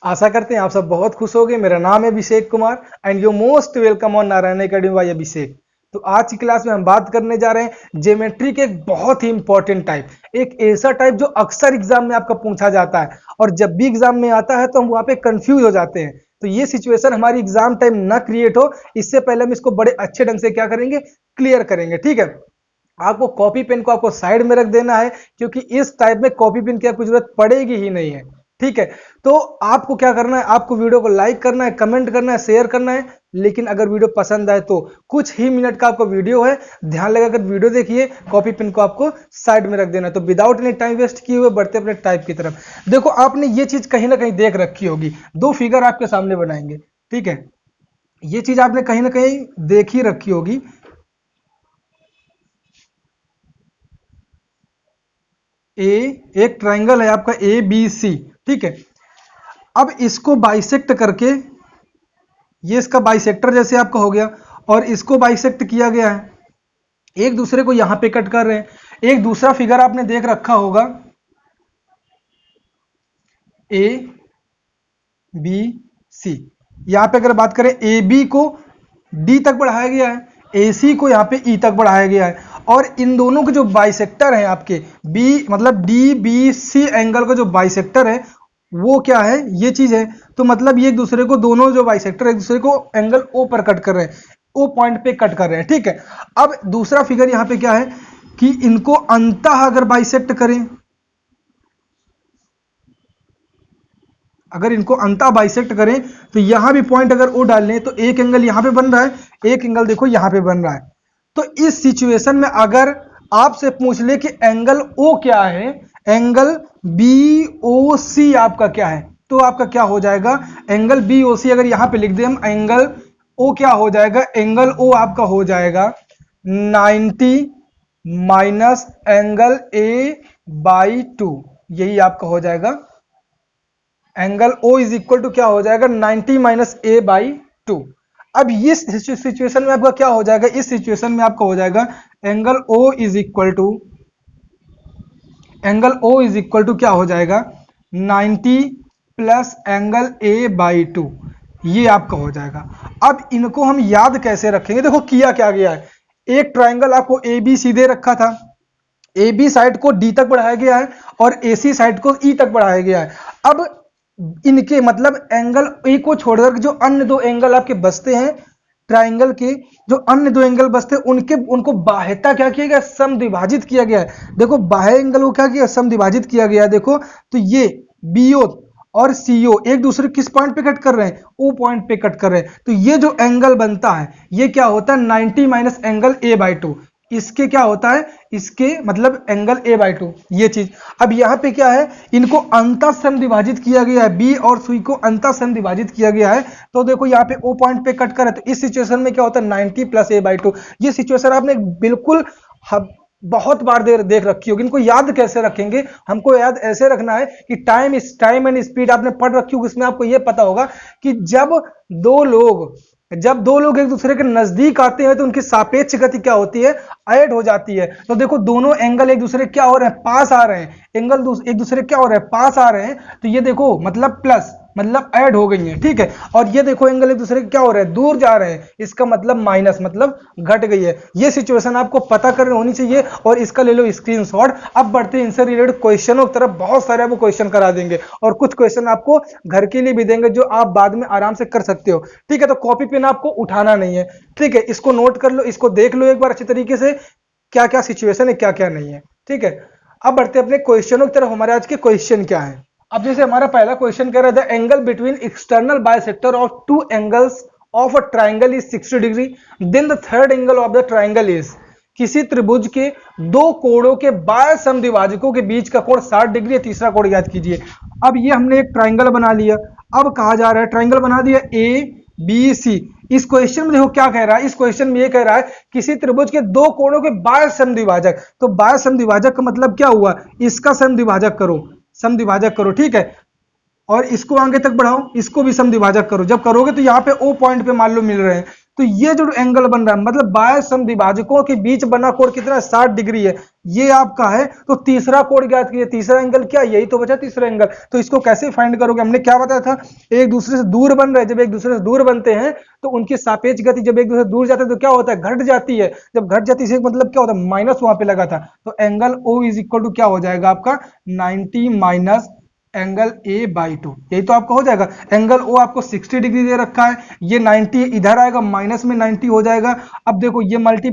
आशा करते हैं आप सब बहुत खुश होंगे। मेरा नाम है Abhishek Kumar and you most welcome on Narayan academy by Abhishek. तो आज की क्लास में हम बात करने जा रहे हैं ज्योमेट्री के एक बहुत ही इंपॉर्टेंट टाइप, एक ऐसा टाइप जो अक्सर एग्जाम में आपका पूछा जाता है और जब भी एग्जाम में आता है तो हम वहां पे कंफ्यूज हो जाते हैं। तो ये सिचुएशन हमारी एग्जाम टाइम ना क्रिएट हो, इससे पहले हम इसको बड़े अच्छे ढंग से क्या करेंगे, क्लियर करेंगे। ठीक है, आपको कॉपी पेन को आपको साइड में रख देना है क्योंकि इस टाइप में कॉपी पेन की आपको जरूरत पड़ेगी ही नहीं है। ठीक है, तो आपको क्या करना है, आपको वीडियो को लाइक करना है, कमेंट करना है, शेयर करना है। लेकिन अगर वीडियो पसंद आए तो कुछ ही मिनट का आपको वीडियो है, ध्यान लगाकर वीडियो देखिए, कॉपी पेन को आपको साइड में रख देना है। तो विदाउट एनी टाइम वेस्ट किए हुए बढ़ते अपने टाइप की तरफ। देखो, आपने ये चीज कहीं ना कहीं देख रखी होगी, दो फिगर आपके सामने बनाएंगे। ठीक है, ये चीज आपने कहीं ना कहीं देख ही रखी होगी। एक ट्राइंगल है आपका ए बी सी। ठीक है, अब इसको बाइसेक्ट करके, ये इसका बाइसेक्टर जैसे आपका हो गया और इसको बाइसेक्ट किया गया है, एक दूसरे को यहां पे कट कर रहे हैं। एक दूसरा फिगर आपने देख रखा होगा, ए बी सी। यहां पे अगर बात करें, ए बी को डी तक बढ़ाया गया है, ए सी को यहां पे ई तक बढ़ाया गया है और इन दोनों के जो बाइसेक्टर हैं आपके बी मतलब डी बी सी एंगल का जो बाइसेक्टर है वो क्या है, ये चीज है। तो मतलब ये एक दूसरे को, दोनों जो बाइसेक्टर एक दूसरे को एंगल ओ पर कट कर रहे हैं, ओ पॉइंट पे कट कर रहे हैं। ठीक है, अब दूसरा फिगर यहां पे क्या है कि इनको अंतः अगर बाइसेक्ट करें, अगर इनको अंतः बाइसेक्ट करें तो यहां भी पॉइंट अगर ओ डाल लें तो एक एंगल यहां पे बन रहा है, एक एंगल देखो यहां पे बन रहा है। तो इस सिचुएशन में अगर आपसे पूछ ले कि एंगल ओ क्या है, एंगल बी ओ सी आपका क्या है, तो आपका क्या हो जाएगा, एंगल बी ओ सी अगर यहां पे लिख दें हम, एंगल ओ क्या हो जाएगा, एंगल ओ आपका हो जाएगा 90 माइनस एंगल ए बाई 2। यही आपका हो जाएगा angle O is equal to क्या हो जाएगा, 90 माइनस ए बाई 2। अब इस सिचुएशन में आपका क्या हो जाएगा, इस सिचुएशन में आपका हो जाएगा angle O is equal to, angle O is equal to क्या हो जाएगा, 90 प्लस एंगल ए बाई 2। ये आपका हो जाएगा। अब इनको हम याद कैसे रखेंगे, देखो किया क्या गया है, एक ट्राइंगल आपको ए बी सी दे रखा था, ए बी साइड को डी तक बढ़ाया गया है और ए सी साइड को ई तक बढ़ाया गया है। अब इनके मतलब एंगल ए को छोड़कर जो अन्य दो एंगल आपके बचते हैं, ट्राइंगल के जो अन्य दो एंगल बचते हैं उनको बाह्यता क्या किया गया, समद्विभाजित किया गया है। देखो बाह्य एंगल को क्या किया, समद्विभाजित किया गया है। देखो तो ये बीओ और सीओ एक दूसरे किस पॉइंट पे कट कर रहे हैं, ओ पॉइंट पे कट कर रहे हैं। तो ये जो एंगल बनता है ये क्या होता है, 90 माइनस एंगल ए बाई 2। इसके क्या होता है, इसके मतलब एंगल ए बाई 2, ये चीज। अब यहां पे क्या है, इनको अंतः समद्विभाजित किया गया है, बी और सी को अंतः समद्विभाजित किया गया है। तो देखो यहाँ पे ओ पॉइंट पे कट कर है, तो इस सिचुएशन में क्या होता है 90 प्लस ए बाई 2। ये सिचुएशन आपने बिल्कुल बहुत बार देख रखी होगी। इनको याद कैसे रखेंगे, हमको याद ऐसे रखना है कि टाइम एंड स्पीड आपने पढ़ रखी होगी, इसमें आपको यह पता होगा कि जब दो लोग एक दूसरे के नजदीक आते हैं तो उनकी सापेक्ष गति क्या होती है, ऐड हो जाती है। तो देखो दोनों एंगल एक दूसरे क्या हो रहे हैं, पास आ रहे हैं, एंगल एक दूसरे क्या हो रहे हैं, पास आ रहे हैं। तो ये देखो मतलब प्लस मतलब ऐड हो गई है। ठीक है, और ये देखो एंगल एक दूसरे क्या हो रहे हैं, दूर जा रहे हैं, इसका मतलब माइनस मतलब घट गई है। ये सिचुएशन आपको पता करनी होनी चाहिए और इसका ले लो स्क्रीनशॉट। अब बढ़ते हैं इनसे रिलेटेड क्वेश्चनों की तरफ, बहुत सारे आपको क्वेश्चन करा देंगे और कुछ क्वेश्चन आपको घर के लिए भी देंगे जो आप बाद में आराम से कर सकते हो। ठीक है, तो कॉपी पेन आपको उठाना नहीं है। ठीक है, इसको नोट कर लो, इसको देख लो एक बार अच्छी तरीके से, क्या क्या सिचुएशन है क्या क्या नहीं है। ठीक है, अब बढ़ते अपने क्वेश्चनों की तरफ। हमारे आज के क्वेश्चन क्या है, अब जैसे हमारा पहला क्वेश्चन कह रहा था, angle between external bisector of two angles of a triangle is 60 degree, then the third angle of the triangle is. किसी त्रिभुज के दो कोणों के बाह्य समद्विभाजकों के बीच का कोण 60 डिग्री है, तीसरा कोण याद कीजिए। अब ये हमने एक ट्राइंगल बना लिया, अब कहा जा रहा है ट्राइंगल बना दिया ए बी सी। इस क्वेश्चन में देखो क्या कह रहा है, इस क्वेश्चन में ये कह रहा है किसी त्रिभुज के दो कोणों के बाह्य समद्विभाजक। तो बाह्य समद्विभाजक का मतलब क्या हुआ, इसका समद्विभाजक करो, समद्विभाजक करो। ठीक है, और इसको आगे तक बढ़ाओ, इसको भी समद्विभाजक करो। जब करोगे तो यहाँ पे ओ पॉइंट पे मान लो मिल रहे हैं, तो ये जो एंगल बन रहा है मतलब बाह्य समद्विभाजकों के बीच बना कोण कितना 60 डिग्री है, ये आपका है। तो तीसरा कोण ज्ञात कीजिए, तीसरा एंगल क्या, यही तो बचा तीसरा एंगल। तो इसको कैसे फाइंड करोगे, हमने क्या बताया था, एक दूसरे से दूर बन रहे, जब एक दूसरे से दूर बनते हैं तो उनकी सापेक्ष गति जब एक दूसरे से दूर जाते हैं तो क्या होता है, घट जाती है। जब घट जाती है मतलब क्या होता है, माइनस वहां पे लगा था। तो angle O is equal to क्या हो जाएगा आपका 90 माइनस एंगल A/2, यही तो आपका हो जाएगा। एंगल O आपको 60 डिग्री दे रखा है, ये 90 इधर आएगा, माइनस में 90 हो जाएगा। अब देखो ये मल्टी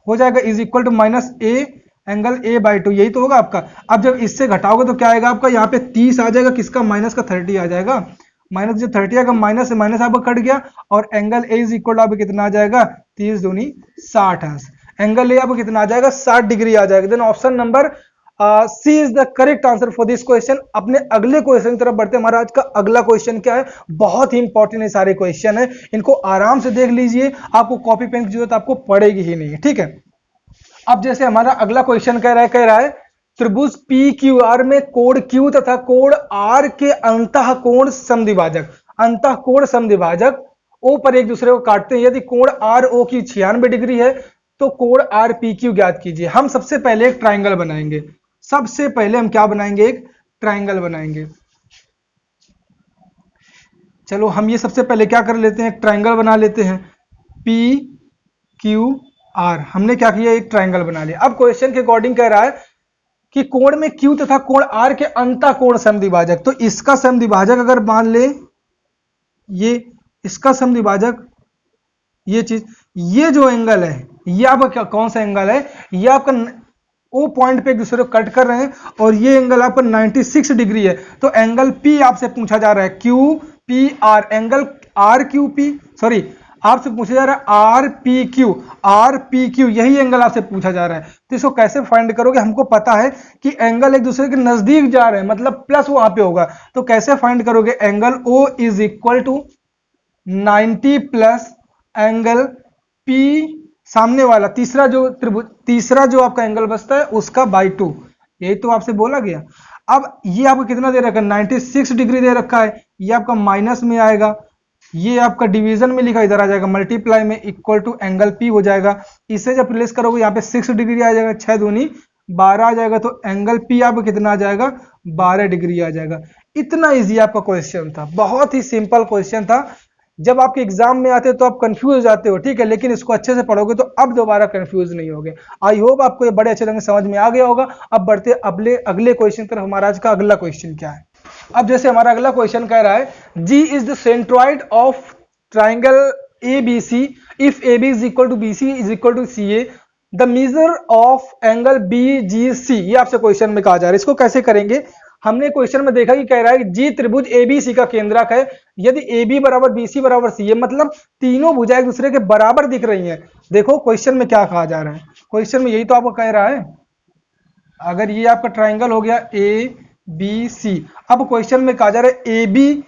हो जाएगा is equal to minus A angle A/2, यही तो होगा आपका। अब जब इससे घटाओगे तो क्या आएगा आपका, यहाँ पे 30 आ जाएगा, किसका, माइनस का 30 आ जाएगा। माइनस जो 30 आएगा, माइनस से माइनस आपका कट गया, और angle A is equal to आपको कितना आ जाएगा, 30 दूनी 60 अंश। एंगल A आपको कितना आ जाएगा, 60 डिग्री आ जाएगा। Then option number C is the correct answer for this question. अपने अगले क्वेश्चन की तरफ बढ़ते हैं। हमारा आज का अगला क्वेश्चन क्या है, बहुत ही इंपॉर्टेंट है, सारे क्वेश्चन है, इनको आराम से देख लीजिए, आपको कॉपी पेन की जरूरत आपको पड़ेगी ही नहीं, ठीक है। अब जैसे हमारा अगला क्वेश्चन कह रहा है त्रिभुज पी क्यू आर में कोण Q तथा कोण R के अंतः कोण समद्विभाजक, अंतः कोण समद्विभाजक O पर एक दूसरे को काटते हैं। यदि कोण RO की 96 डिग्री है तो कोण RPQ ज्ञात कीजिए। हम सबसे पहले एक ट्राइंगल बनाएंगे, सबसे पहले हम क्या बनाएंगे, एक ट्राइंगल बनाएंगे। चलो हम ये सबसे पहले क्या कर लेते हैं, एक ट्राइंगल बना लेते हैं। PQR हमने क्या किया, एक ट्राइंगल बना लिया। अब क्वेश्चन के अकॉर्डिंग कह रहा है कि कोण में Q तथा कोण R के अंतः कोण समद्विभाजक, तो इसका समद्विभाजक अगर मान ले, ये इसका समद्विभाजक, ये चीज, ये जो एंगल है ये आपका कौन सा एंगल है, ये आपका O पॉइंट पे एक दूसरे को कट कर रहे हैं, और ये एंगल आपका 96 डिग्री है। तो एंगल P आपसे पूछा जा रहा है, QPR, एंगल RQP, सॉरी आपसे पूछा जा रहा है RPQ, यही एंगल आपसे पूछा जा रहा है। तो इसको कैसे फाइंड करोगे, हमको पता है कि एंगल एक दूसरे के नजदीक जा रहे हैं, मतलब प्लस वहां पे होगा। तो कैसे फाइंड करोगे, angle O is equal to 90 plus angle P सामने वाला तीसरा जो त्रिभुज, तीसरा जो आपका एंगल बचता है उसका बाई 2, यही तो आपसे बोला गया। अब ये आपको कितना दे रखा है, 96 डिग्री दे रखा है, ये आपका माइनस में आएगा, ये आपका डिवीजन में लिखा इधर आ जाएगा, मल्टीप्लाई में इक्वल टू एंगल P हो जाएगा। इसे जब रिप्लेस करोगे यहाँ पे 6 डिग्री आ जाएगा, 6 दूनी 12 आ जाएगा, तो एंगल P आपको कितना आ जाएगा, 12 डिग्री आ जाएगा। इतना इजी आपका क्वेश्चन था, बहुत ही सिंपल क्वेश्चन था। जब आपके एग्जाम में आते हो तो आप कंफ्यूज हो जाते हो, ठीक है, लेकिन इसको अच्छे से पढ़ोगे तो अब दोबारा कंफ्यूज नहीं होगे। आई होप आपको ये बड़े अच्छे ढंग से समझ में आ गया होगा। अब बढ़ते अगले क्वेश्चन की तरफ। हमारा आज का अगला क्वेश्चन क्या है, अब जैसे हमारा अगला क्वेश्चन कह रहा है G is the centroid of triangle ABC if AB is equal to BC is equal to CA, the measure of angle BGC, ये आपसे क्वेश्चन में कहा जा रहा है। इसको कैसे करेंगे, हमने क्वेश्चन में देखा कि कह रहा है जी त्रिभुज ABC का केंद्रक है, यदि AB बराबर BC बराबर CA, मतलब तीनों भुजाएं एक दूसरे के बराबर दिख रही हैं। देखो क्वेश्चन में क्या कहा जा रहा है, क्वेश्चन में यही तो आपको कह रहा है। अगर ये आपका ट्राइंगल हो गया ABC, अब क्वेश्चन में कहा जा रहा है AB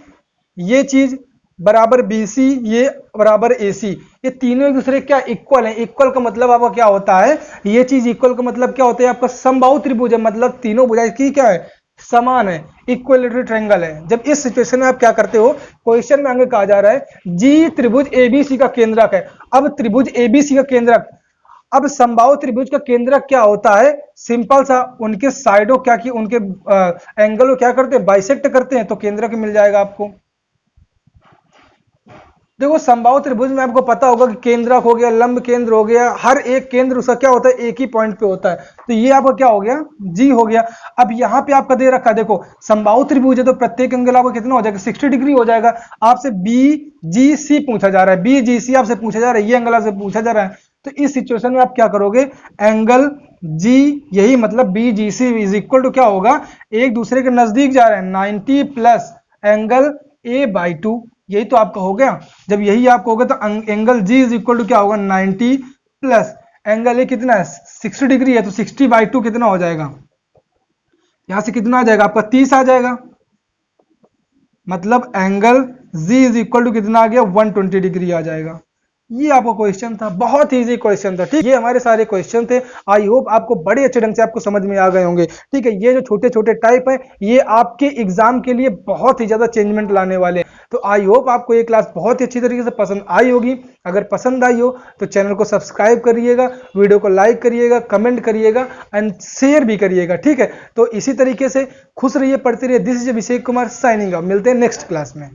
ये चीज बराबर BC ये बराबर AC, ये तीनों एक दूसरे क्या इक्वल हैं। इक्वल का मतलब आपका क्या होता है, ये चीज इक्वल का मतलब क्या होता है, आपका समबाहु त्रिभुज है, मतलब तीनों भुजाएं की क्या है, समान है, इक्विलेटरल ट्रायंगल है। जब इस सिचुएशन में आप क्या करते हो, क्वेश्चन में आगे कहा जा रहा है जी त्रिभुज ABC का केंद्रक है। अब त्रिभुज ABC का केंद्रक, अब समबाहु त्रिभुज का केंद्रक क्या होता है, सिंपल सा, उनके साइडों क्या की उनके एंगल क्या करते हैं, बाइसेक्ट करते हैं, तो केंद्रक मिल जाएगा आपको। देखो समबाहु त्रिभुज में आपको पता होगा कि केंद्रक हो गया, लंब केंद्र हो गया, हर एक केंद्र उसका क्या होता है, एक ही पॉइंट पे होता है। तो ये आपका क्या हो गया, जी हो गया। अब यहाँ पे आपका दे रखा है, देखो समबाहु त्रिभुज है तो प्रत्येक एंगल आपका कितना हो जाएगा, 60 डिग्री हो जाएगा। आपसे BGC पूछा जा रहा है, BGC आपसे पूछा जा रहा है, ये एंगल आपसे पूछा जा रहा है। तो इस सिचुएशन में आप क्या करोगे, एंगल G, यही मतलब BGC इज इक्वल टू क्या होगा, एक दूसरे के नजदीक जा रहे हैं, 90 प्लस एंगल A/2, यही तो आपका हो गया। जब यही आपको होगा तो angle G is equal to क्या होगा, 90 प्लस एंगल A कितना है, 60 डिग्री है, तो 60/2 कितना हो जाएगा, यहां से कितना आ जाएगा आपका 30 आ जाएगा, मतलब angle G is equal to कितना आ गया, 120 डिग्री आ जाएगा। ये आपका क्वेश्चन था, बहुत इजी क्वेश्चन था। ठीक, ये हमारे सारे क्वेश्चन थे। आई होप आपको बड़े अच्छे ढंग से आपको समझ में आ गए होंगे। ठीक है, ये जो छोटे छोटे टाइप है ये आपके एग्जाम के लिए बहुत ही ज्यादा चेंजमेंट लाने वाले हैं। तो आई होप आपको ये क्लास बहुत ही अच्छी तरीके से पसंद आई होगी। अगर पसंद आई हो तो चैनल को सब्सक्राइब करिएगा, वीडियो को लाइक करिएगा, कमेंट करिएगा एंड शेयर भी करिएगा। ठीक है, तो इसी तरीके से खुश रहिए, पढ़ते रहिए। This is Abhishek Kumar signing off. मिलते हैं नेक्स्ट क्लास में।